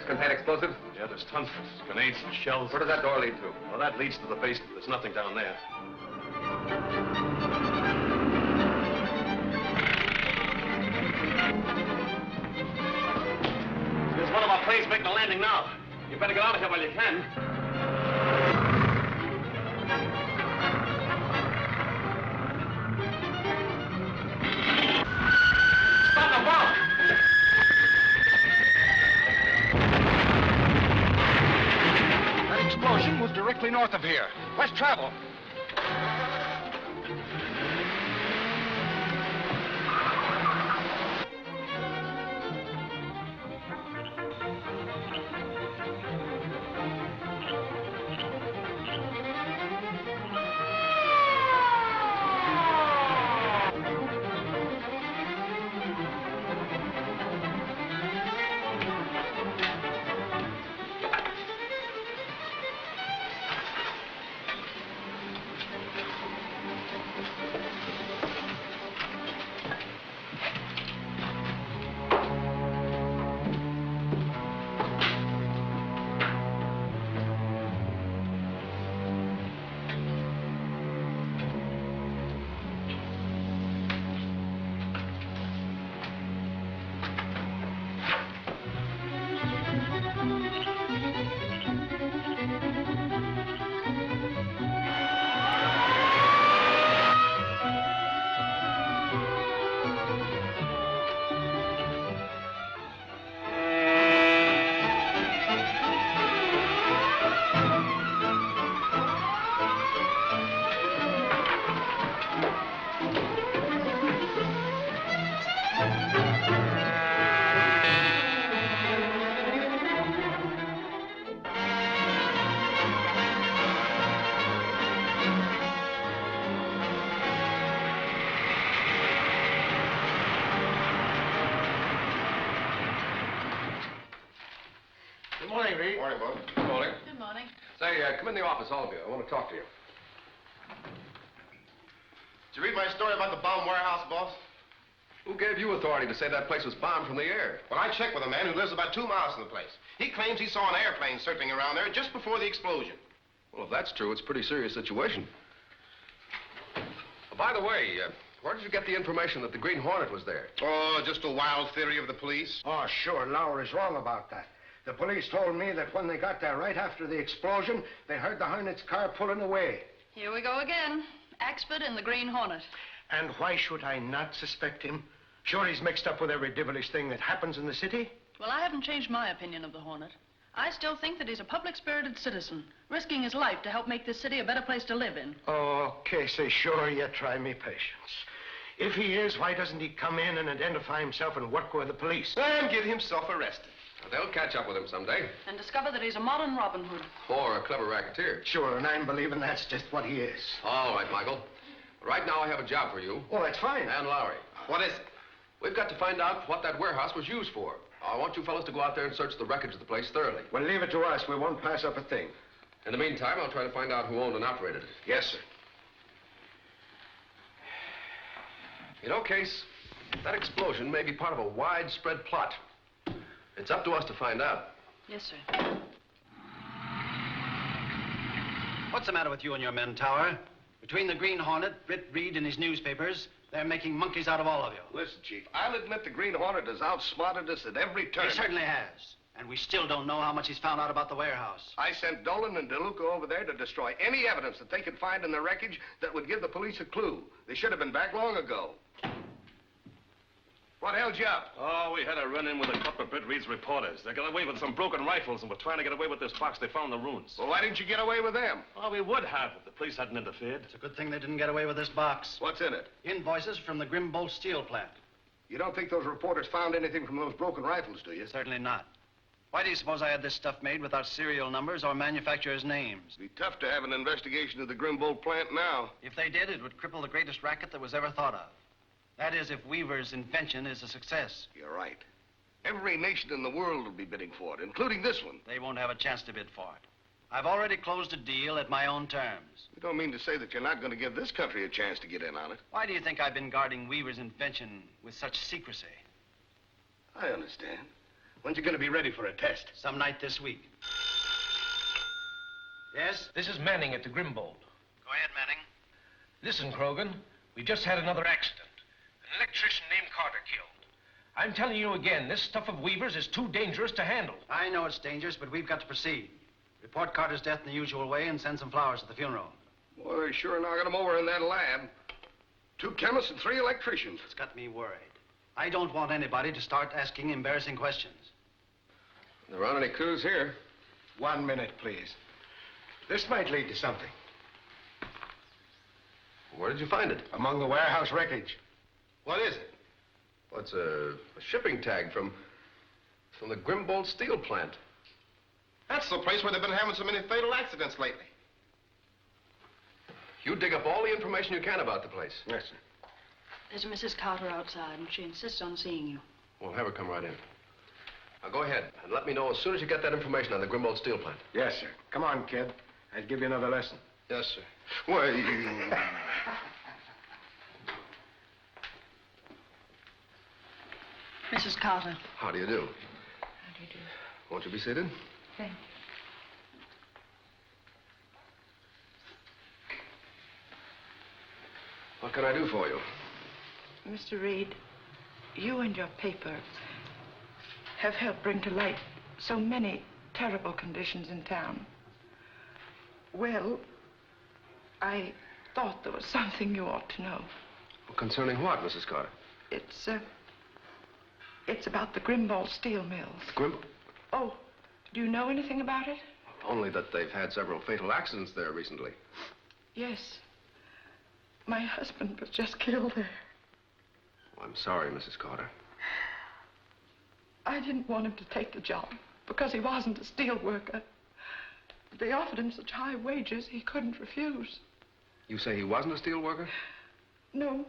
contain explosives? Yeah, there's tons of it. Grenades and shells. Where does that door lead to? Well, that leads to the basement. There's nothing down there. There's one of our planes making a landing now. You better get out of here while you can. Stop the bomb! That explosion was directly north of here. Let's travel. Good morning, Reed. Morning, Bob. Good morning. Good morning. Say, come in the office, all of you. I want to talk to you. Did you read my story about the bomb warehouse, boss? Who gave you authority to say that place was bombed from the air? Well, I checked with a man who lives about 2 miles from the place. He claims he saw an airplane circling around there just before the explosion. Well, if that's true, it's a pretty serious situation. By the way, where did you get the information that the Green Hornet was there? Oh, just a wild theory of the police. Oh, sure, Lowry's wrong about that. The police told me that when they got there right after the explosion, they heard the Hornet's car pulling away. Here we go again. Expert in the Green Hornet. And why should I not suspect him? Sure he's mixed up with every devilish thing that happens in the city? Well, I haven't changed my opinion of the Hornet. I still think that he's a public-spirited citizen, risking his life to help make this city a better place to live in. Oh, Casey, sure, you try me patience. If he is, why doesn't he come in and identify himself and work with the police? And get himself arrested. They'll catch up with him someday. And discover that he's a modern Robin Hood. Or a clever racketeer. Sure, and I'm believing that's just what he is. All right, Michael. Right now, I have a job for you. Oh, that's fine. And Lowry. What is it? We've got to find out what that warehouse was used for. I want you fellas to go out there and search the wreckage of the place thoroughly. Well, leave it to us. We won't pass up a thing. In the meantime, I'll try to find out who owned and operated it. Yes, sir. You know, Case, that explosion may be part of a widespread plot. It's up to us to find out. Yes, sir. What's the matter with you and your men, Tower? Between the Green Hornet, Britt Reed, and his newspapers, they're making monkeys out of all of you. Listen, Chief, I'll admit the Green Hornet has outsmarted us at every turn. He certainly has. And we still don't know how much he's found out about the warehouse. I sent Dolan and DeLuca over there to destroy any evidence that they could find in the wreckage that would give the police a clue. They should have been back long ago. What held you up? Oh, we had a run-in with a couple of Britt Reed's reporters. They got away with some broken rifles and were trying to get away with this box they found in the ruins. Well, why didn't you get away with them? Well, we would have if the police hadn't interfered. It's a good thing they didn't get away with this box. What's in it? Invoices from the Grimbolt steel plant. You don't think those reporters found anything from those broken rifles, do you? Certainly not. Why do you suppose I had this stuff made without serial numbers or manufacturers' names? It'd be tough to have an investigation of the Grimbolt plant now. If they did, it would cripple the greatest racket that was ever thought of. That is, if Weaver's invention is a success. You're right. Every nation in the world will be bidding for it, including this one. They won't have a chance to bid for it. I've already closed a deal at my own terms. You don't mean to say that you're not going to give this country a chance to get in on it. Why do you think I've been guarding Weaver's invention with such secrecy? I understand. When's he going to be ready for a test? Some night this week. Yes? This is Manning at the Grimbold. Go ahead, Manning. Listen, Krogan, we just had another accident. An electrician named Carter killed. I'm telling you again, this stuff of Weaver's is too dangerous to handle. I know it's dangerous, but we've got to proceed. Report Carter's death in the usual way and send some flowers at the funeral. Boy, they sure knocked him over in that lab. 2 chemists and 3 electricians. It's got me worried. I don't want anybody to start asking embarrassing questions. There aren't any clues here. 1 minute, please. This might lead to something. Where did you find it? Among the warehouse wreckage. What is it? Well, it's a shipping tag from the Grimbold steel plant. That's the place where they've been having so many fatal accidents lately. You dig up all the information you can about the place. Yes, sir. There's Mrs. Carter outside, and she insists on seeing you. We'll have her come right in. Now, go ahead and let me know as soon as you get that information on the Grimbold steel plant. Yes, sir. Come on, kid. I'll give you another lesson. Yes, sir. Why, Mrs. Carter. How do you do? How do you do? Won't you be seated? Thank you. What can I do for you? Mr. Reed, you and your paper have helped bring to light so many terrible conditions in town. Well, I thought there was something you ought to know. Well, concerning what, Mrs. Carter? It's about the Grimbold steel mills. Oh, do you know anything about it? only that they've had several fatal accidents there recently. Yes. My husband was just killed there. Oh, I'm sorry, Mrs. Carter. I didn't want him to take the job because he wasn't a steel worker. They offered him such high wages he couldn't refuse. You say he wasn't a steel worker? No,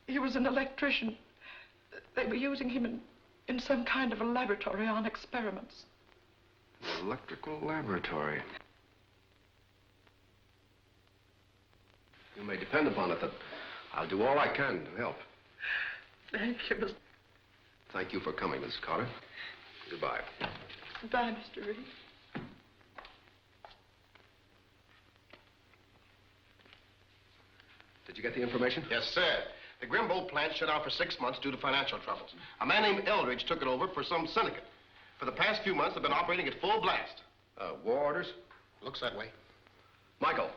he was an electrician. They were using him in some kind of a laboratory on experiments. An electrical laboratory. You may depend upon it that I'll do all I can to help. Thank you, Mr. Thank you for coming, Mrs. Carter. Goodbye. Goodbye, Mr. Reed. Did you get the information? Yes, sir. The Grimbold plant shut down for 6 months due to financial troubles. A man named Eldridge took it over for some syndicate. For the past few months, they've been operating at full blast. War orders? Looks that way. Michael,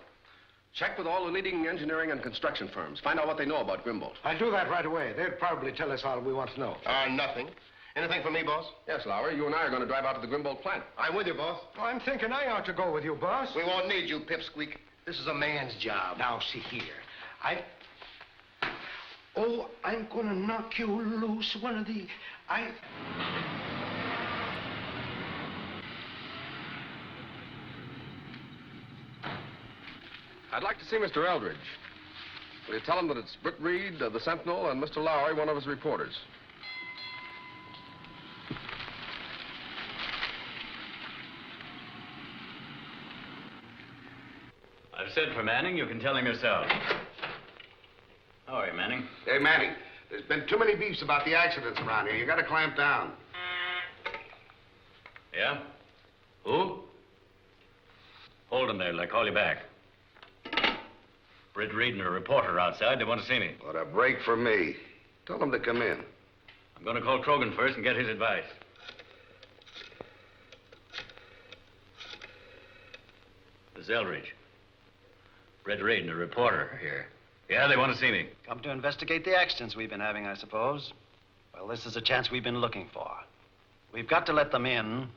check with all the leading engineering and construction firms. Find out what they know about Grimbold. I'll do that right away. They'll probably tell us all we want to know. Nothing. Anything for me, boss? Yes, Lowry, you and I are going to drive out to the Grimbold plant. I'm with you, boss. Well, I'm thinking I ought to go with you, boss. We won't need you, pipsqueak. This is a man's job. Now, see here. I'm gonna knock you loose one of the... I'd like to see Mr. Eldridge. Will you tell him that it's Britt Reed, the Sentinel, and Mr. Lowry, one of his reporters? I've said for Manning, you can tell him yourself. How are you, Manning? Hey, Manning, there's been too many beefs about the accidents around here. You gotta clamp down. Yeah? Who? Hold him there till I call you back. Britt Reed and a reporter outside. They want to see me. What a break for me. Tell them to come in. I'm going to call Krogan first and get his advice. This is Eldridge. Britt Reed and a reporter here. Yeah, they want to see me. Come to investigate the accidents we've been having, I suppose. Well, this is a chance we've been looking for. We've got to let them in,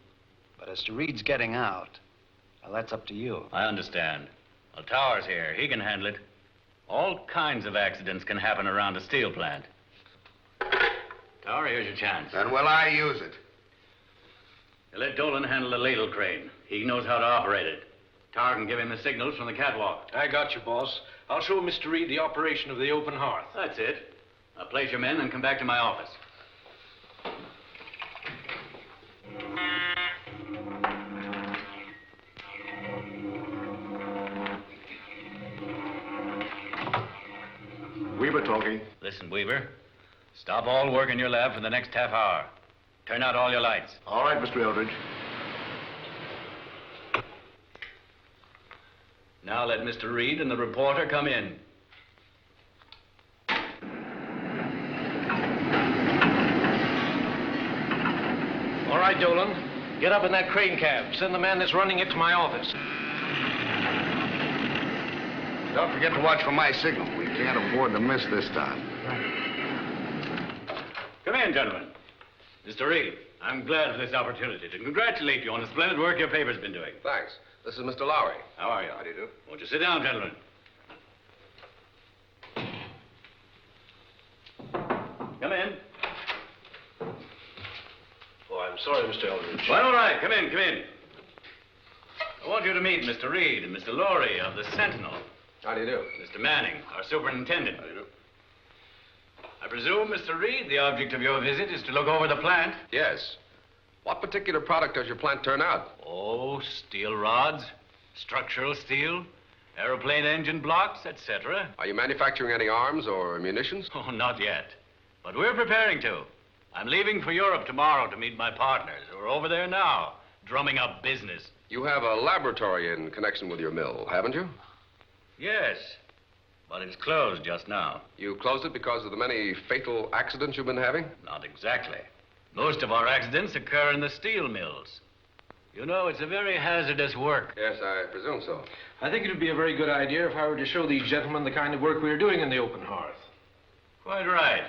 but as to Reed's getting out, well, that's up to you. I understand. Well, Tower's here. He can handle it. All kinds of accidents can happen around a steel plant. Tower, here's your chance. And will I use it? You let Dolan handle the ladle crane. He knows how to operate it. Tower can give him the signals from the catwalk. I got you, boss. I'll show Mr. Reed the operation of the open hearth. That's it. Now place your men and come back to my office. Weaver talking. Listen, Weaver. Stop all work in your lab for the next half hour. Turn out all your lights. All right, Mr. Eldridge. Now let Mr. Reed and the reporter come in. All right, Dolan. Get up in that crane cab. Send the man that's running it to my office. Don't forget to watch for my signal. We can't afford to miss this time. Come in, gentlemen. Mr. Reed, I'm glad for this opportunity to congratulate you on the splendid work your paper's been doing. Thanks. This is Mr. Lowry. How are you? How do you do? Won't you sit down, gentlemen? Come in. Oh, I'm sorry, Mr. Eldridge. Well, all right. Come in, come in. I want you to meet Mr. Reed and Mr. Lowry of the Sentinel. How do you do? Mr. Manning, our superintendent. How do you do? I presume, Mr. Reed, the object of your visit is to look over the plant? Yes. What particular product does your plant turn out? Oh, steel rods, structural steel, aeroplane engine blocks, etc. Are you manufacturing any arms or munitions? Oh, not yet. But we're preparing to. I'm leaving for Europe tomorrow to meet my partners who are over there now, drumming up business. You have a laboratory in connection with your mill, haven't you? Yes, but it's closed just now. You closed it because of the many fatal accidents you've been having? Not exactly. Most of our accidents occur in the steel mills. You know, it's a very hazardous work. Yes, I presume so. I think it would be a very good idea if I were to show these gentlemen the kind of work we are doing in the open hearth. Quite right.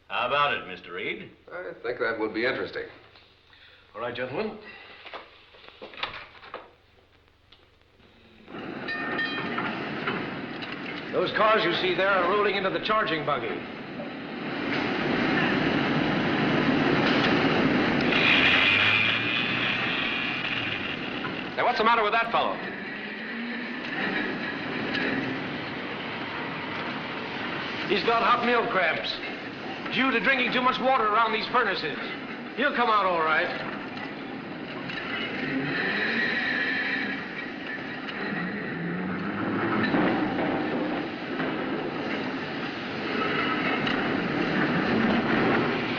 How about it, Mr. Reed? I think that would be interesting. All right, gentlemen. Those cars you see there are rolling into the charging buggy. Now, what's the matter with that fellow? He's got hot milk cramps. Due to drinking too much water around these furnaces. He'll come out all right.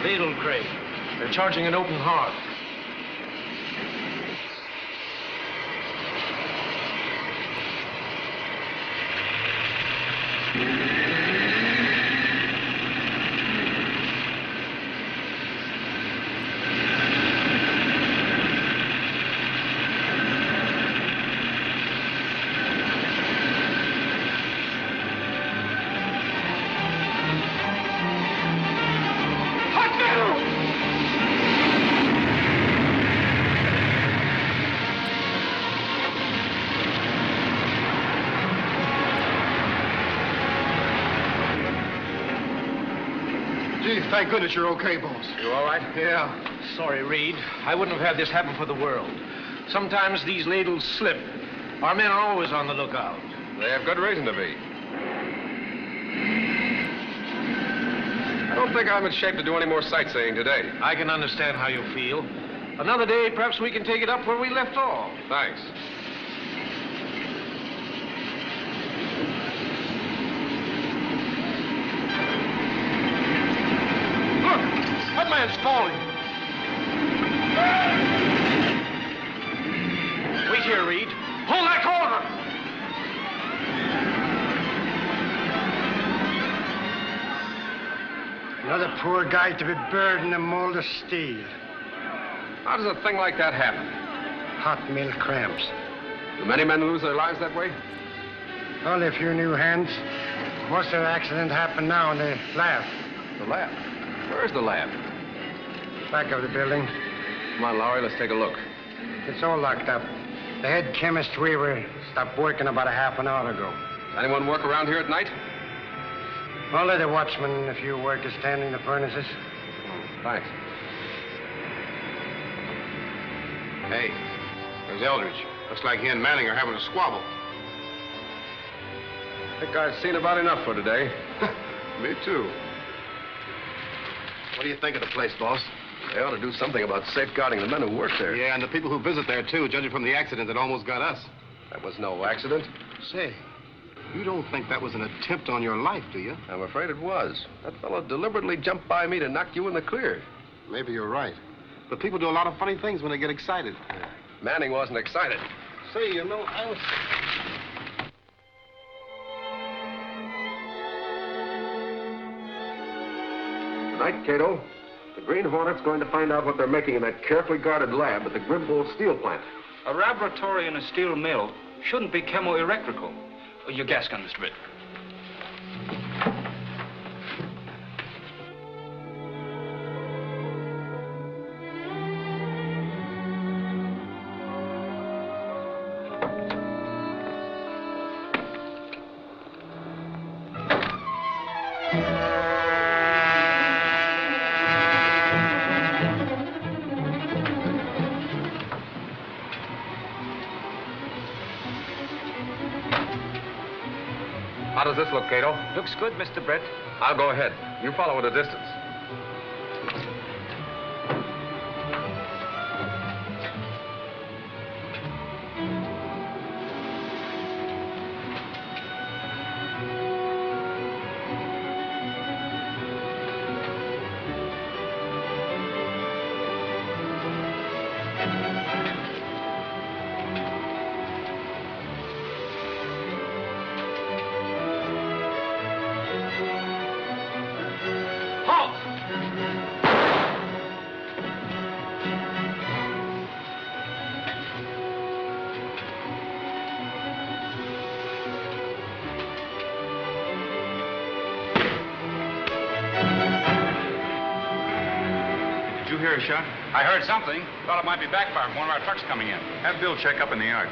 Ladle crate. They're charging an open hearth. Gee, thank goodness you're okay, boss. You all right? Yeah. Sorry, Reed. I wouldn't have had this happen for the world. Sometimes these ladles slip. Our men are always on the lookout. They have good reason to be. I don't think I'm in shape to do any more sightseeing today. I can understand how you feel. Another day, perhaps we can take it up where we left off. Thanks. Look, that man's falling. Wait here, Reed. Pull that corner! Another poor guy to be buried in a mold of steel. How does a thing like that happen? Hot milk cramps. Do many men lose their lives that way? Only a few new hands. Most of the accident happened now in the lab. The lab. Where's the lab? Back of the building. Come on, Lowry, let's take a look. It's all locked up. The head chemist Weaver stopped working about a half an hour ago. Does anyone work around here at night? Only the watchman and a few workers standing the furnaces. Thanks. Hey, there's Eldridge. Looks like he and Manning are having a squabble. I think I've seen about enough for today. Me too. What do you think of the place, boss? They ought to do something about safeguarding the men who work there. Yeah, and the people who visit there, too, judging from the accident that almost got us. That was no accident. Say, you don't think that was an attempt on your life, do you? I'm afraid it was. That fellow deliberately jumped by me to knock you in the clear. Maybe you're right. But people do a lot of funny things when they get excited. Manning wasn't excited. Say, you know, I was... Tonight, Cato, the Green Hornet's going to find out what they're making in that carefully guarded lab at the Grimble steel plant. A laboratory in a steel mill shouldn't be chemoelectrical. Your gas gun, Mr. Britt. How does this look, Cato? Looks good, Mr. Brett. I'll go ahead. You follow at a distance. Did you hear a shot? I heard something. Thought it might be backfire from one of our trucks coming in. Have Bill check up in the yard.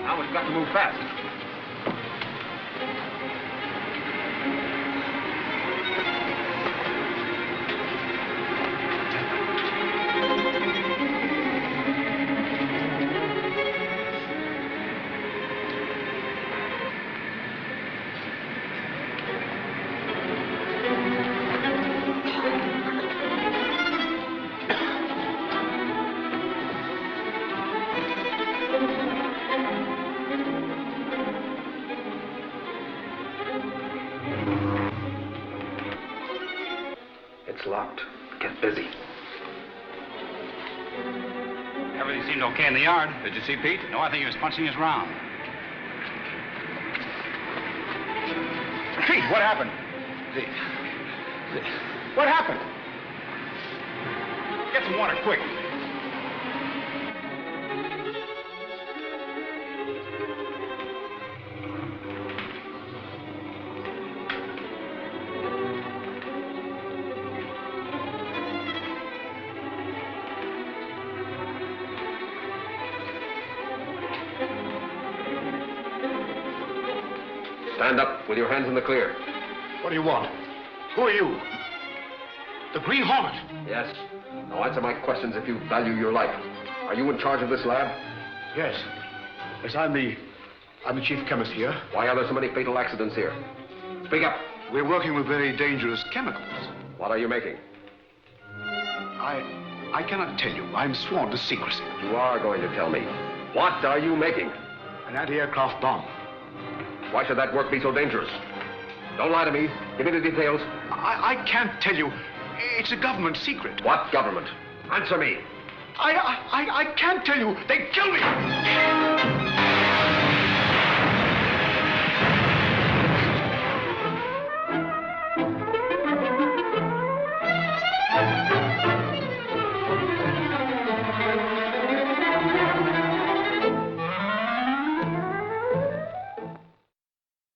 Now we've got to move fast. It's locked. Get busy. Everything seemed okay in the yard. Did you see Pete? No, I think he was punching his round. Pete, what happened? What happened? Get some water, quick. Stand up with your hands in the clear. What do you want? Who are you? The Green Hornet. Yes. Now answer my questions if you value your life. Are you in charge of this lab? Yes. Yes, I'm the chief chemist here. Why are there so many fatal accidents here? Speak up. We're working with very dangerous chemicals. What are you making? I cannot tell you. I'm sworn to secrecy. You are going to tell me. What are you making? An anti-aircraft bomb. Why should that work be so dangerous? Don't lie to me. Give me the details. I can't tell you. It's a government secret. What government? Answer me. I can't tell you. They kill me.